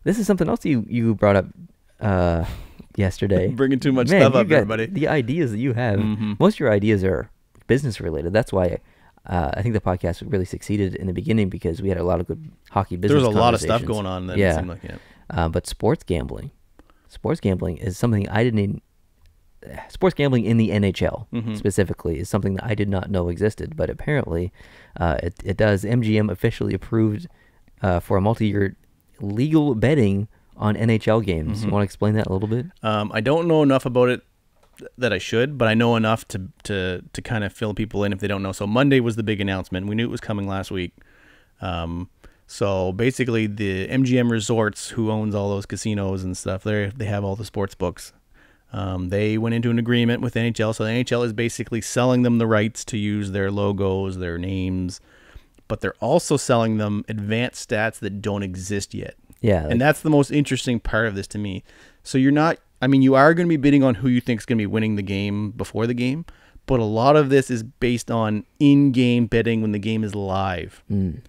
This is something else you brought up yesterday. Bringing too much stuff up, everybody. The ideas that you have, most of your ideas are business related. That's why I think the podcast really succeeded in the beginning, because we had a lot of good hockey business. There was a lot of stuff going on that it seemed like, but sports gambling is something I didn't even. Sports gambling in the NHL specifically is something that I did not know existed, but apparently it does. MGM officially approved for a multi-year legal betting on NHL games. You want to explain that a little bit? I don't know enough about it that I should, but I know enough to kind of fill people in if they don't know. So Monday was the big announcement. We knew it was coming last week. So basically the MGM Resorts, who owns all those casinos and stuff, they have all the sports books. They went into an agreement with NHL. So the NHL is basically selling them the rights to use their logos, their names, but they're also selling them advanced stats that don't exist yet. Yeah. And that's the most interesting part of this to me. So you are going to be bidding on who you think is going to be winning the game before the game, but a lot of this is based on in-game betting when the game is live.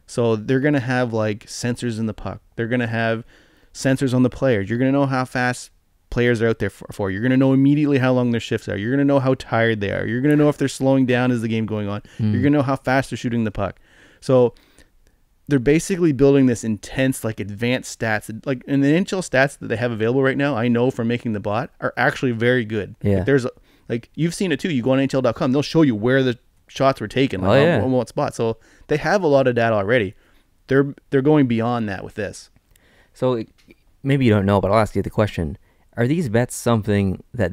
So they're going to have like sensors in the puck. They're going to have sensors on the players. You're going to know how fast players are out there for. You're going to know immediately how long their shifts are. You're going to know how tired they are. You're going to know if they're slowing down as the game going on. You're going to know how fast they're shooting the puck. So they're basically building this intense, like advanced stats. Like, and the NHL stats that they have available right now, I know from making the bot, are actually very good. Yeah. Like you've seen it too. You go on NHL.com, they'll show you where the shots were taken, on what spot. So they have a lot of data already. They're going beyond that with this. So maybe you don't know, but I'll ask you the question: are these bets something that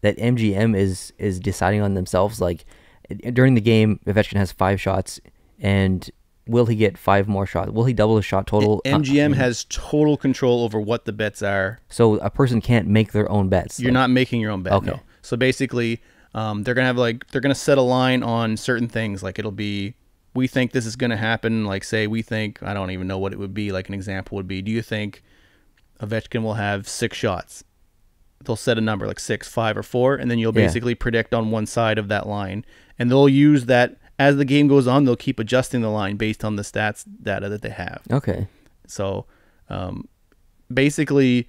MGM is deciding on themselves? Like during the game, Ovechkin has 5 shots, and will he get 5 more shots? Will he double his shot total? MGM has total control over what the bets are. So a person can't make their own bets. You're not making your own bet. Okay. No. So basically, they're gonna set a line on certain things. Like it'll be, we think this is gonna happen. Like say we think, I don't even know what it would be. Like an example would be, do you think Ovechkin will have 6 shots? They'll set a number like 6, 5, or 4, and then you'll basically predict on one side of that line, and they'll use that as the game goes on. They'll keep adjusting the line based on the stats data that they have. Okay. So basically,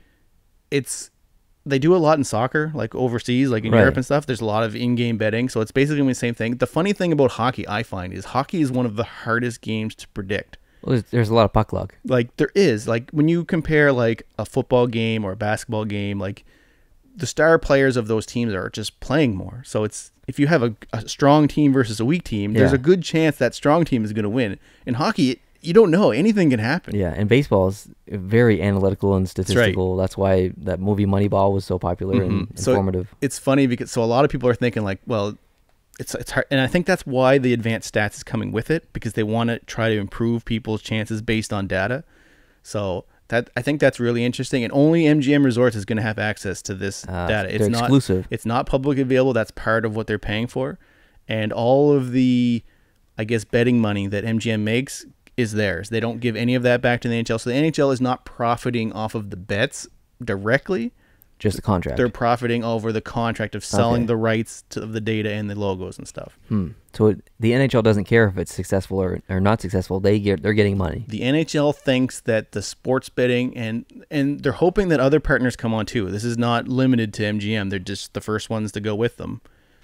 they do a lot in soccer, like overseas, like in Europe and stuff. There's a lot of in-game betting, so it's basically the same thing. The funny thing about hockey, I find, is hockey is one of the hardest games to predict. Well, there's a lot of puck luck. Like there is, like when you compare like a football game or a basketball game, like the star players of those teams are just playing more. So it's, if you have a strong team versus a weak team, there's a good chance that strong team is going to win. In hockey, you don't know. Anything can happen. Yeah, and baseball is very analytical and statistical. That's why that movie Moneyball was so popular and informative. So it's funny because a lot of people are thinking like, well, it's hard, and I think that's why the advanced stats is coming with it, because they want to try to improve people's chances based on data. So I think that's really interesting, and only MGM Resorts is going to have access to this data. It's not exclusive. It's not publicly available. That's part of what they're paying for, and all of the, I guess, betting money that MGM makes is theirs. They don't give any of that back to the NHL. So the NHL is not profiting off of the bets directly. Just the contract. They're profiting over the contract of selling the rights to the data and the logos and stuff. So the NHL doesn't care if it's successful or not successful. They're getting money. The NHL thinks that the sports betting, and they're hoping that other partners come on too. This is not limited to MGM. They're just the first ones to go with them.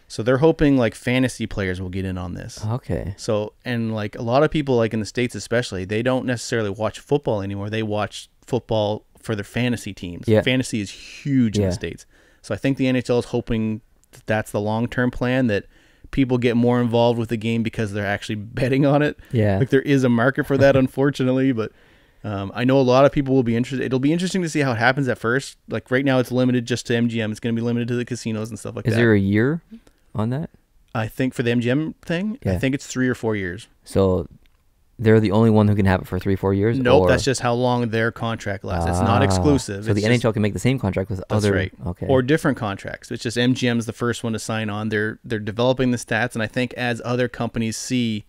So they're hoping like fantasy players will get in on this. Okay. So, and like a lot of people, like in the States especially, they don't necessarily watch football anymore. They watch football for their fantasy teams. Yeah. Fantasy is huge in the States. So I think the NHL is hoping that that's the long-term plan, that people get more involved with the game because they're actually betting on it. Yeah. Like there is a market for that, unfortunately, but I know a lot of people will be interested. It'll be interesting to see how it happens at first. Like right now it's limited just to MGM. It's going to be limited to the casinos and stuff like that. Is there a year on that? I think for the MGM thing, I think it's 3 or 4 years. So they're the only one who can have it for 3-4 years? Nope, that's just how long their contract lasts. It's not exclusive. So the NHL can make the same contract with other... That's right. Okay. Or different contracts. It's just MGM's the first one to sign on. They're developing the stats, and I think as other companies see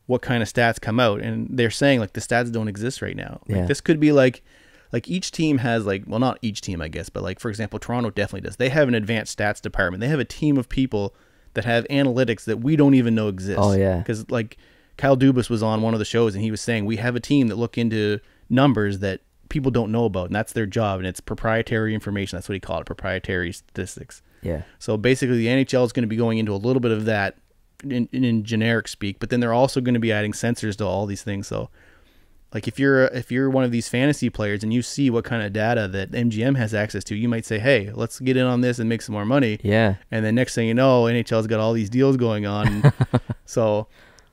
what kind of stats come out, and they're saying like the stats don't exist right now. Like, this could be like each team has like, well, not each team, I guess, but like for example, Toronto definitely does. They have an advanced stats department. They have a team of people that have analytics that we don't even know exist. Oh yeah. Because like Kyle Dubas was on one of the shows and he was saying we have a team that look into numbers that people don't know about, and that's their job, and it's proprietary information. That's what he called it, proprietary statistics. Yeah. So basically, the NHL is going to be going into a little bit of that in generic speak, but then they're also going to be adding sensors to all these things. So, like if you're one of these fantasy players and you see what kind of data that MGM has access to, you might say, "Hey, let's get in on this and make some more money." Yeah. And then next thing you know, NHL's got all these deals going on. So.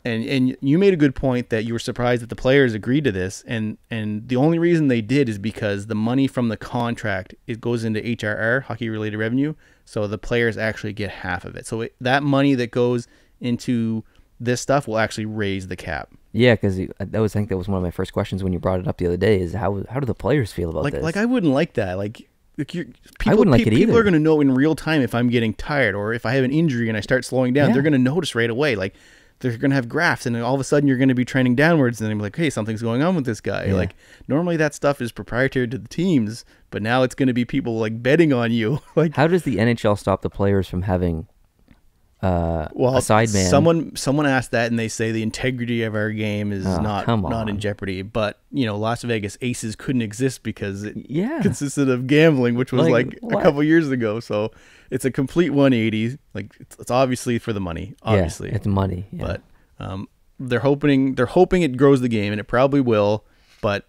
And you made a good point that you were surprised that the players agreed to this, and the only reason they did is because the money from the contract, it goes into HRR, hockey related revenue, so the players actually get half of it. So that money that goes into this stuff will actually raise the cap. Yeah, because I think that was one of my first questions when you brought it up the other day. Is how do the players feel about this? Like I wouldn't like that. I wouldn't like it either. People are going to know in real time if I'm getting tired or if I have an injury and I start slowing down. Yeah. They're going to notice right away. Like, they're going to have graphs, and then all of a sudden you're going to be trending downwards, and then you're like, hey, something's going on with this guy. Yeah. Like, normally that stuff is proprietary to the teams, but now it's going to be people like betting on you. Like, how does the NHL stop the players from having a sideman? Someone asked that, and they say the integrity of our game is not in jeopardy. But Las Vegas Aces couldn't exist because it consisted of gambling, which was like a couple years ago. So it's a complete 180. Like it's obviously for the money. Obviously, it's money. Yeah. But they're hoping it grows the game, and it probably will. But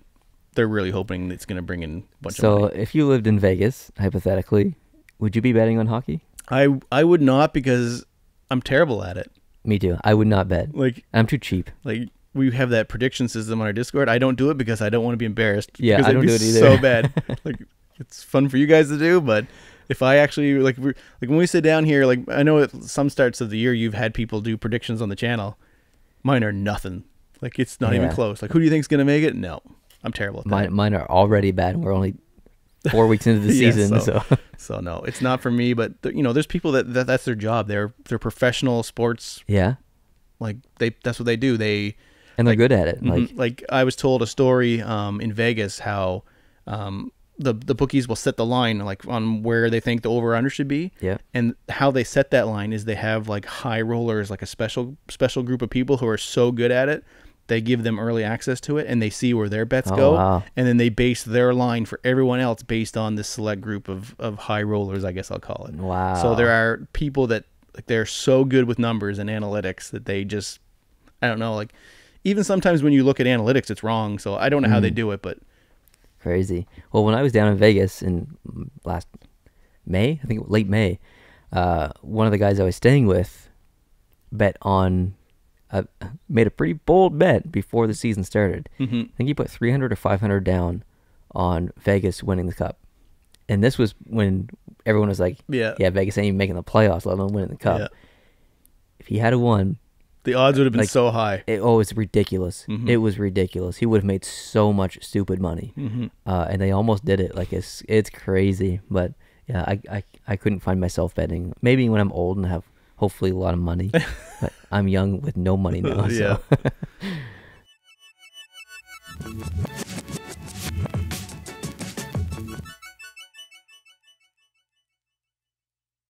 they're really hoping it's going to bring in a bunch of money. So if you lived in Vegas, hypothetically, would you be betting on hockey? I would not, because I'm terrible at it. Me too. I would not bet. Like, I'm too cheap. Like, we have that prediction system on our Discord. I don't do it because I don't want to be embarrassed. Yeah, I don't do it either. So bad. Like, it's fun for you guys to do, but if I actually like when we sit down here, like I know at some starts of the year you've had people do predictions on the channel. Mine are nothing. Like, it's not even close. Like, who do you think's gonna make it? No, I'm terrible at that. Mine are already bad, and we're only 4 weeks into the season. So no, it's not for me. But there's people that's their job. They're professional sports. Yeah. Like that's what they do. They're good at it. Like I was told a story in Vegas how the bookies will set the line like on where they think the over under should be. Yeah. And how they set that line is they have like high rollers, like a special group of people who are so good at it. They give them early access to it, and they see where their bets go. Wow. And then they base their line for everyone else based on this select group of high rollers, I guess I'll call it. Wow. So there are people that like they're so good with numbers and analytics that they just, I don't know, like even sometimes when you look at analytics, it's wrong. So I don't know how they do it, but crazy. Well, when I was down in Vegas in last May, I think late May, one of the guys I was staying with made a pretty bold bet before the season started. Mm-hmm. I think he put 300 or 500 down on Vegas winning the cup. And this was when everyone was like, yeah, Vegas ain't even making the playoffs, let alone winning the cup. Yeah. If he had won, the odds would have been so high. It's ridiculous. Mm-hmm. It was ridiculous. He would have made so much stupid money. Mm-hmm. And they almost did it. Like it's crazy. But yeah, I couldn't find myself betting. Maybe when I'm old and have hopefully a lot of money. But I'm young with no money now. Yeah. So.